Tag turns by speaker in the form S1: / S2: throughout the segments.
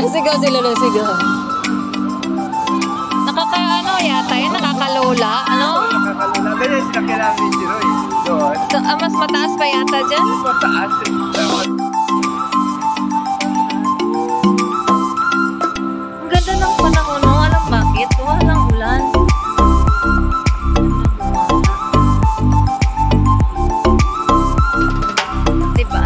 S1: Sigaw sila ng sigaw. Nakaka-ano yata yun? Nakakalola? Ano?
S2: Nakakalola. Ganyan sila kailangan ni Jiroy. Doon.
S1: So, mas mataas pa yata dyan?
S2: Mas mataas.
S1: Ang ganda ng panahon, no? Alam bakit? Walang ulan. Diba?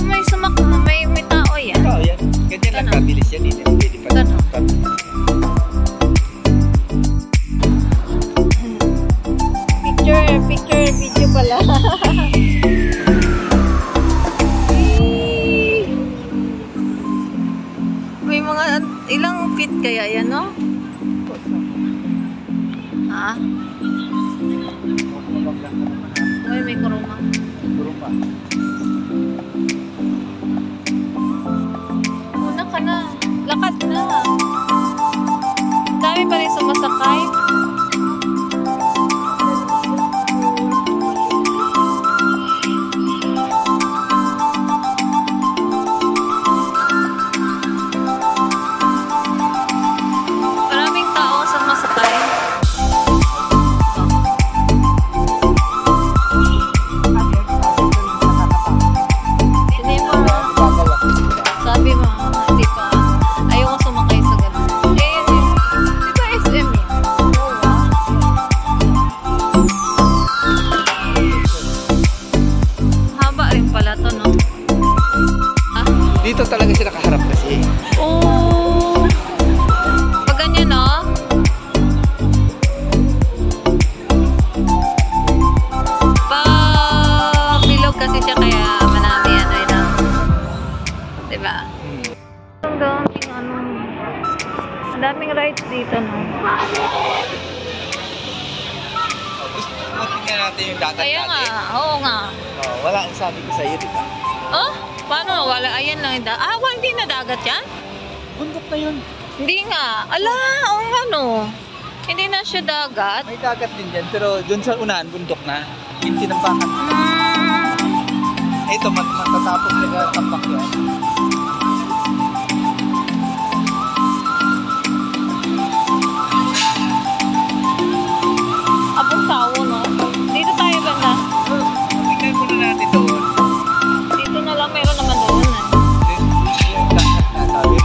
S1: May sumak na, may tao yan.
S2: Oo, yan. Ganyan lang kabilis yan. Hindi pa
S1: Gano? Picture, video pala. May mga ilang feet kaya yan, no? Ha? May kuruma.
S2: Kuruma.
S1: Una ka na. Lakad na. Dami pa rin sumasakay. Maraming tao sumasakay. Hindi mo. Sabi mo, hindi pa. Ayaw ko sumakay sa ganun. Eh, di ba SM yan? Haba rin pala to, no? Ah?
S2: Dito talaga sila kaharap kasi.
S1: Oh! Pag ganyan, no? Pag bilog kasi siya kaya manami ano yun, no? Diba? Ang daming ano. Ang daming rides dito, no?
S2: Tingnan natin yung dagat
S1: Kaya nga,
S2: natin.
S1: oo nga.
S2: Oh, wala ang sabi ko sa'yo, di ba?
S1: Oh? Paano? Wala, ayan lang. Hindi na dagat yan?
S2: Bundok na yun.
S1: Hindi nga. Ala, oo nga, no? Hindi na siya dagat.
S2: May dagat din dyan, pero dun sa unahan, bundok na. Yung tinampakan. Ito, matatapos nila tampak yan.
S1: Abong tao, no? Dito tayo banda.
S2: Tingnan muna natin doon.
S1: Dito na lang, meron naman doon, eh.
S2: Yung dagat na sabi.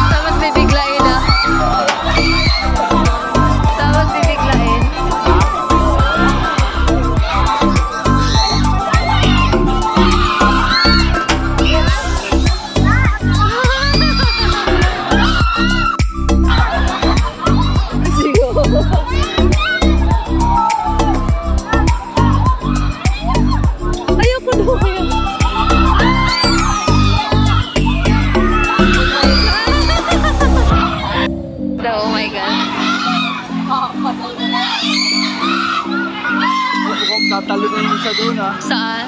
S1: Tapos bibiglain, ah. Tapos bibiglain. Ayoko doon. Oh my God.
S2: Mukhang tatalo na yung isa doon, ha?
S1: Saan?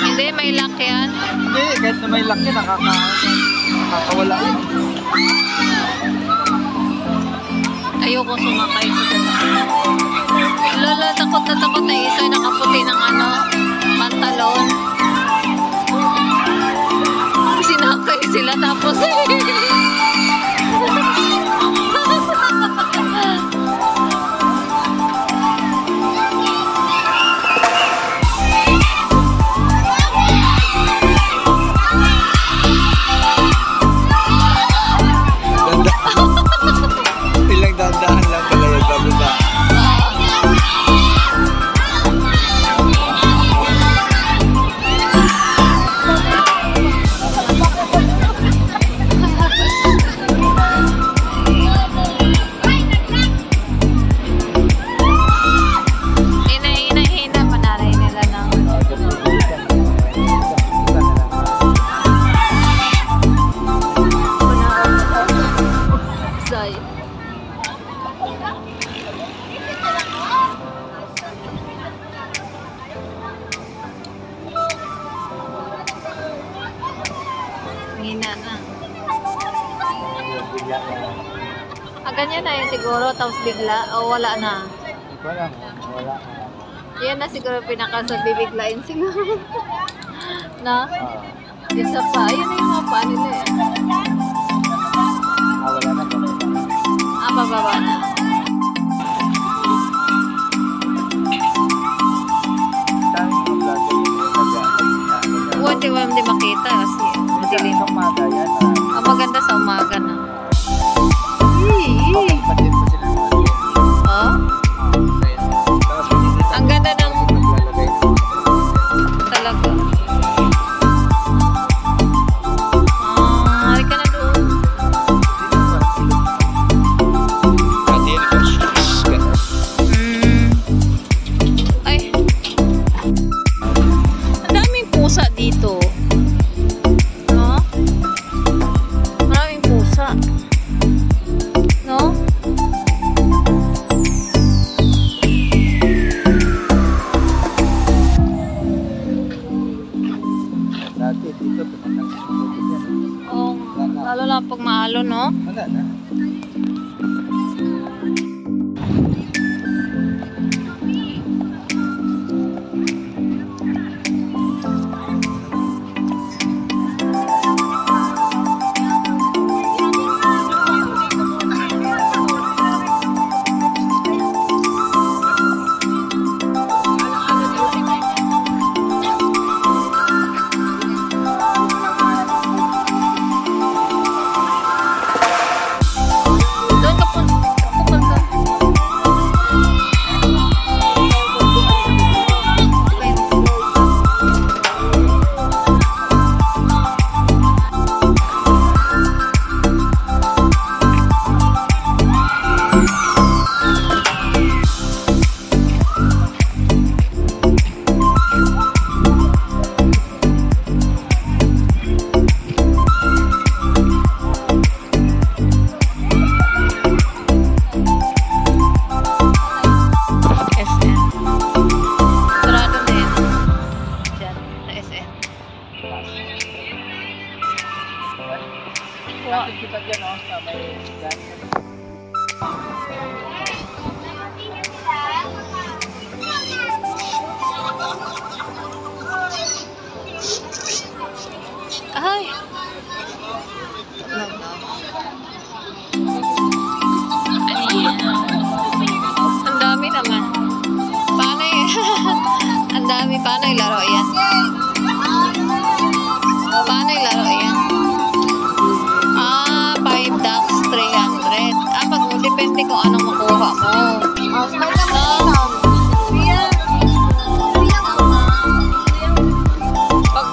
S1: Hindi, may lock yan.
S2: Hindi, kahit na may lock yan, nakakawala yun.
S1: Ayoko sumakay sa ganun. Lala, takot na isa nakaputi ng ano, pantalon. Sinakay sila tapos
S2: Ilang dandahan lang pala yung bababa.
S1: Mahina na.
S2: Bigla na.
S1: Ganyan na yun siguro, tapos bigla, o wala na.
S2: Hindi ko alam, wala.
S1: Yan na siguro pinakasabibiglain siguro. Na?
S2: Ah,
S1: Isa pa. Ayun na yung mga paa nila eh.
S2: wala na po.
S1: Bababa na. Hindi mo hindi makita kasi madilim. Maganda sa umaga na. Oh? Ang ganda ng talaga. Hari ka na doon. Ay. Ang daming pusa dito. No? Maraming pusa. No?
S2: Dati dito, pumatang sa tubig yan.
S1: Oo. Lalo na pag maalo, no?
S2: Wala na.
S1: Doon ka pupunta. SM. Sarado na yan. Diyan, sa SM.
S2: Bakit kita dyan, no? Sa may dyan.
S1: Ay! Ang dami naman. Paano yun? Ang dami. Paano yung laro yan? Paano yung laro yan? 5 ducks, 300. Pag depende kung anong makuha mo.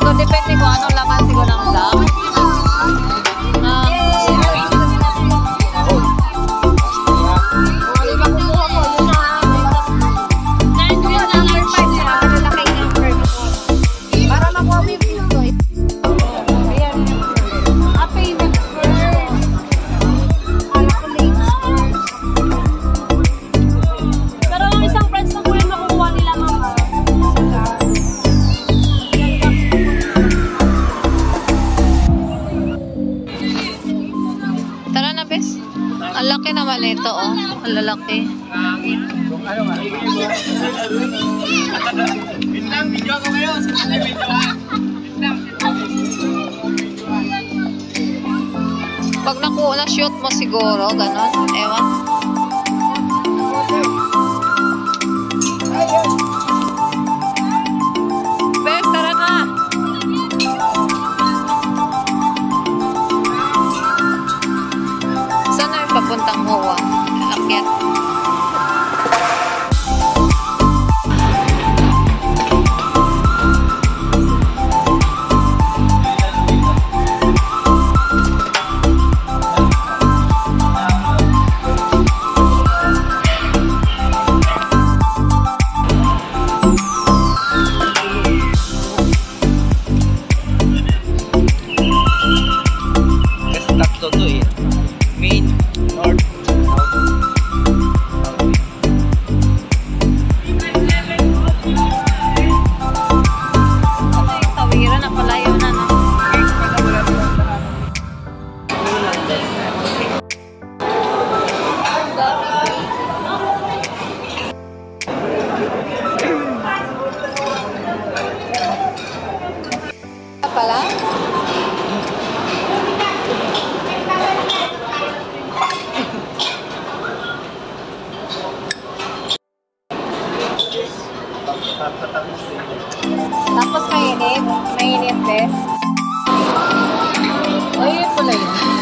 S1: Pag depende kung anong laman siguro ng duck. Tara na, bes. Ang laki naman ito, oh. Ang lalaki.
S2: Kung ano nga. Video ko ngayon.
S1: Pag na-shoot mo siguro, ganon. Ewan. Bes, tara na. Saan na yung papuntang Hoa? Akyat. pala? Tapos mainit. Mainit, bes. Oh, yun pala yun.